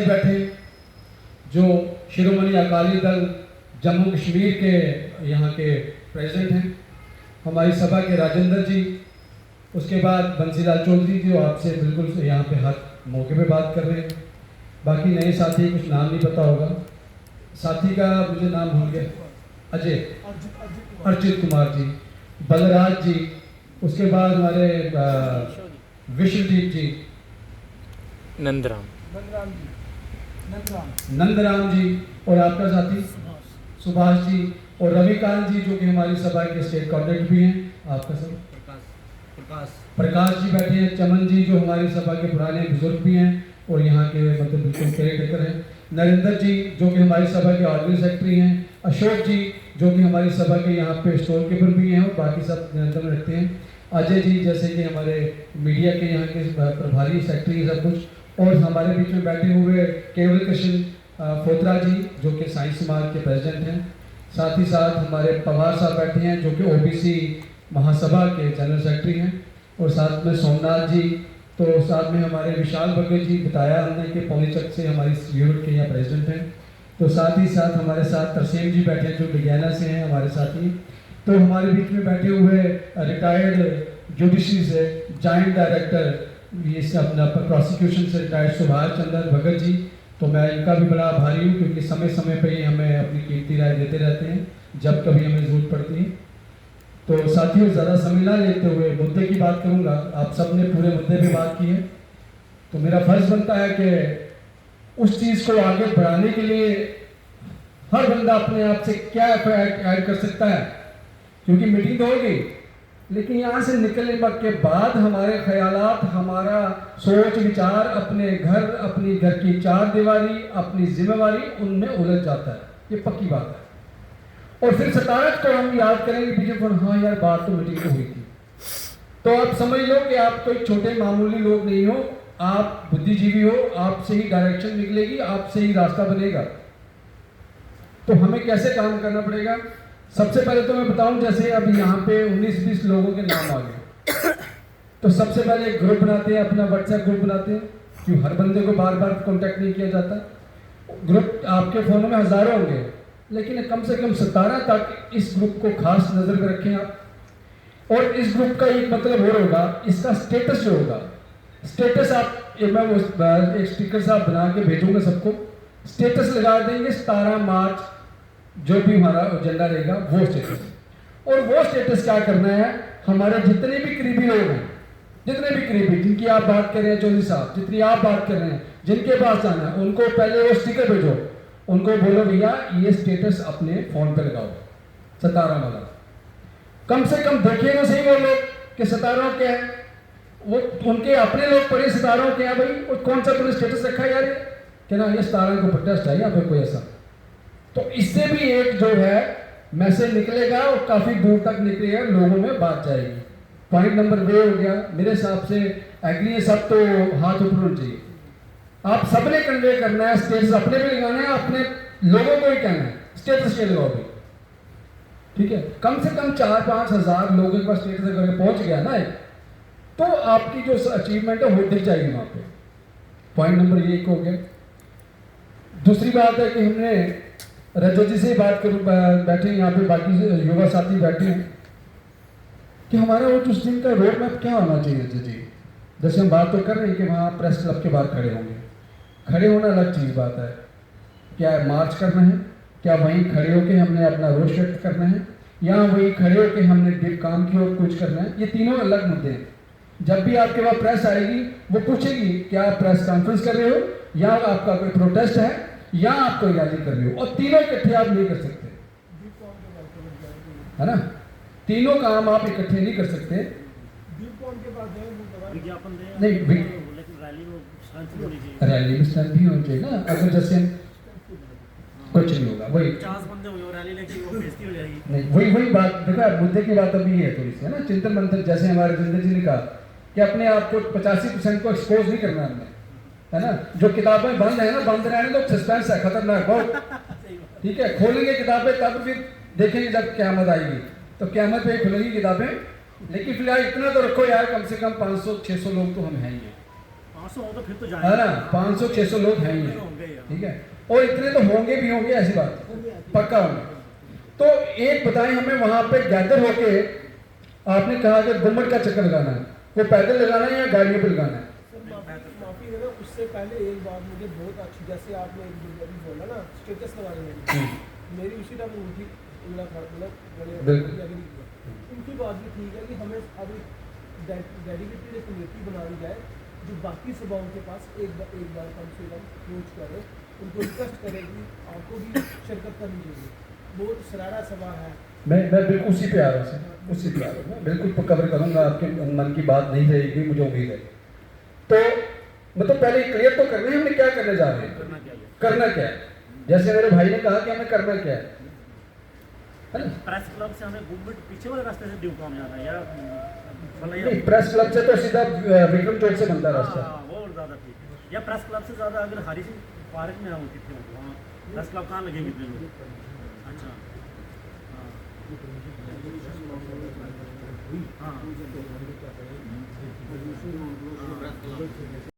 बैठे जो शिरोमणि अकाली दल जम्मू कश्मीर के यहाँ के प्रेसिडेंट हैं, हमारी सभा के राजेंद्र जी, उसके बाद बंसीलाल चौधरी जी जो आपसे बिल्कुल यहाँ पे हर मौके पे बात कर रहे हैं। बाकी नए साथी कुछ नाम नहीं पता होगा, साथी का मुझे नाम भूल गया, अजय अर्जित कुमार जी, बलराज जी, उसके बाद हमारे विश्वजीत जी, नंदराम जी और आपका साथी सुभाष जी और रविकांत जी जो कि हमारी सभा के स्टेट कोऑर्डिनेटर भी हैं। आपका सब प्रकाश जी बैठे हैं, चमन जी जो हमारी सभा के पुराने बुजुर्ग भी हैं और यहाँ के मतलब बिल्कुल केयर टेकर हैं, नरेंद्र जी जो कि हमारी सभा के ऑर्गेनाइज सेक्रेटरी हैं, अशोक जी जो कि हमारी सभा के यहाँ पे स्टोर कीपर भी हैं और बाकी सब नियंत्रण में रखते हैं, अजय जी जैसे कि हमारे मीडिया के यहाँ के प्रभारी सेक्रेटरी सब कुछ, और हमारे बीच में बैठे हुए केवल कृष्ण फोत्रा जी जो कि साइंस समाज के प्रेसिडेंट हैं, साथ ही साथ हमारे पवार साहब बैठे हैं जो कि ओबीसी महासभा के जनरल सेक्रेटरी हैं, और साथ में सोमनाथ जी, तो साथ में हमारे विशाल बघेल जी बताया हमने कि पौनीचक से हमारी यूनिट के यहाँ प्रेसिडेंट हैं, तो साथ ही साथ हमारे साथ तरसेम जी बैठे हैं जो विज्ञाना से हैं हमारे साथी, तो हमारे बीच में बैठे हुए रिटायर्ड जुडिशरी से जॉइंट डायरेक्टर ये अपना प्रोसिक्यूशन से रिटायर्ड सुभाष चंद्र भगत जी, तो मैं इनका भी बड़ा आभारी हूँ क्योंकि समय समय पर ही हमें अपनी कीमती राय देते रहते हैं जब कभी हमें जरूरत पड़ती है। तो साथियों ज़्यादा समय ना लेते हुए मुद्दे की बात करूँगा, आप सब ने पूरे मुद्दे पे बात की है, तो मेरा फर्ज बनता है कि उस चीज़ को आगे बढ़ाने के लिए हर बंदा अपने आप से क्या ऐड कर सकता है, क्योंकि मीटिंग तो होगी लेकिन यहाँ से निकलने के बाद हमारे ख्यालात, हमारा सोच विचार अपने घर, अपनी घर की चार दीवारी, अपनी जिम्मेवारी उनमें उलझ जाता है, ये पक्की बात है। और फिर 17 को हम याद करेंगे पीछे पर हाँ यार बात तो मीटिंग में हुई थी, तो आप समझ लो कि आप कोई छोटे मामूली लोग नहीं हो, आप बुद्धिजीवी हो, आपसे ही डायरेक्शन निकलेगी, आपसे ही रास्ता बनेगा। तो हमें कैसे काम करना पड़ेगा, सबसे पहले तो मैं बताऊं जैसे अब यहाँ पे 19-20 लोगों के नाम आ गए, तो सबसे पहले एक ग्रुप बनाते हैं, अपना व्हाट्सएप ग्रुप बनाते हैं, क्यों हर बंदे को बार बार कांटेक्ट नहीं किया जाता, ग्रुप आपके फोनों में हजारों होंगे लेकिन कम से कम 17 तक इस ग्रुप को खास नजर में रखें आप। और इस ग्रुप का एक मतलब और होगा, इसका स्टेटस जो होगा, स्टेटस आप मैं एक स्टिकर सा बना के भेजूंगा सबको, स्टेटस लगा देंगे 17 मार्च जो भी हमारा एजेंडा रहेगा वो स्टेटस, और वो स्टेटस क्या करना है, हमारे जितने भी करीबी लोग हैं, जितने भी करीबी जिनकी आप बात कर रहे हैं चौधरी साहब, जितनी आप बात कर रहे हैं, जिनके पास जाना है उनको पहले वो स्टिकर भेजो, उनको बोलो भैया ये स्टेटस अपने फोन पे लगाओ 17 वाला, कम से कम देखें तो सही वो लोग कि 17 क्या है, वो उनके अपने लोग पढ़े 17 क्या है भाई, और कौन सा तुमने स्टेटस रखा है यार, क्या ना ये 17 को प्रोटेस्ट है या फिर कोई ऐसा, तो इससे भी एक जो है मैसेज निकलेगा और काफी दूर तक निकलेगा, लोगों में बात जाएगी। पॉइंट नंबर 2 हो गया, मेरे हिसाब से एग्री है सब, तो हाथ ऊपर होना चाहिए, आप सबने कन्वे करना है, स्टेटस अपने भी लगाना है, अपने लोगों को ही कहना है स्टेटस के लगाओ भी, ठीक है, कम से कम 4-5 हज़ार लोगों के पास स्टेटस अगर पहुंच गया ना तो आपकी जो अचीवमेंट है वो दिख जाएगी वहां पे। पॉइंट नंबर 1 हो गया। दूसरी बात है कि हमने रजत जी से बात करूँ, बैठे यहाँ पे बाकी युवा साथी बैठे हैं कि हमारा वो उस दिन का रोड मैप क्या होना चाहिए रजत जी, जैसे हम बात तो कर रहे हैं कि वहाँ प्रेस क्लब के बाहर खड़े होंगे, खड़े होना अलग चीज़ बात है, क्या मार्च करना है, क्या वहीं खड़े होकर हमने अपना रोष व्यक्त करना है, या वहीं खड़े होकर हमने काम की और कुछ करना है, ये तीनों अलग मुद्दे हैं। जब भी आपके पास प्रेस आएगी वो पूछेगी क्या आप प्रेस कॉन्फ्रेंस कर रहे हो या आपका कोई प्रोटेस्ट है या आप कोई रैली कर रहे हो, और तीनों इकट्ठे आप नहीं कर सकते, है ना, तीनों काम आप इकट्ठे नहीं कर सकते, नहीं रैली में स्टैंड भी होना चाहिए ना, अगर जैसे कुछ नहीं होगा वही नहीं वही बात देखा, मुद्दे की बात अभी है थोड़ी सी, है ना, चिंतन मंथन, जैसे हमारे जिंदर जी ने कहा कि अपने आप को 85% को एक्सपोज नहीं करना हमने, है ना, जो किताबें बंद है ना, बंद रहने तो सस्पेंस है, खतरनाक बहुत, ठीक है, खोलेंगे किताबें तब फिर देखेंगे जब क़यामत आएगी, तो क़यामत पे खुलेंगी किताबें, लेकिन फिलहाल इतना तो रखो यार, कम से कम 500-600 लोग तो हम हैं ही, 500 हो तो फिर तो है ना, 500-600 लोग हैं ही हैं, होंगे यार। ठीक है, और इतने तो होंगे भी होंगे, ऐसी बात पक्का होंगे। तो एक बताएं हमें, वहां पे गैदर होके आपने कहा कि गुम्बद का चक्कर लगाना है, वो पैदल लगाना है या गाड़ियों पर लगाना है? माफी देना, उससे पहले एक बात मुझे बहुत अच्छी, जैसे आपने एक अभी बोला ना स्टेटस लगाने में, मेरी उसी टाइम उठी उंगला खड़ा, बिल्कुल। उनकी बात भी ठीक है कि हमें अब डेडिकेटेड एक कमेटी बनानी जाए जो बाकी सभाओं के पास एक बार कम से कम अप्रोच करे, उनको रिक्वेस्ट करे कि आपको भी शिरकत करनी चाहिए। बहुत सरारा सभा है। मैं बिल्कुल उसी पे आ रहा हूँ, उसी पे आ रहा हूँ, मैं बिल्कुल कवर करूँगा, आपके मन की बात नहीं रहेगी, मुझे उम्मीद है। तो मतलब पहले क्लियर तो करना है हमने क्या करने जा रहे हैं, करना क्या है, जैसे मेरे भाई ने कहा कि हमें करना क्या है ना? प्रेस क्लब से हमें घूमट पीछे वाले रास्ते से ड्यूकॉम जाना है या नहीं, प्रेस क्लब से तो सीधा विक्रम चौक से बनता रास्ता। वो ज़्यादा ठीक है, या प्रेस क्लब से ज़्यादा अगर हरी सिंह पार्क में हम कितने होंगे वहाँ, प्रेस क्लब कहाँ लगेंगे इतने लोग? अच्छा हाँ हाँ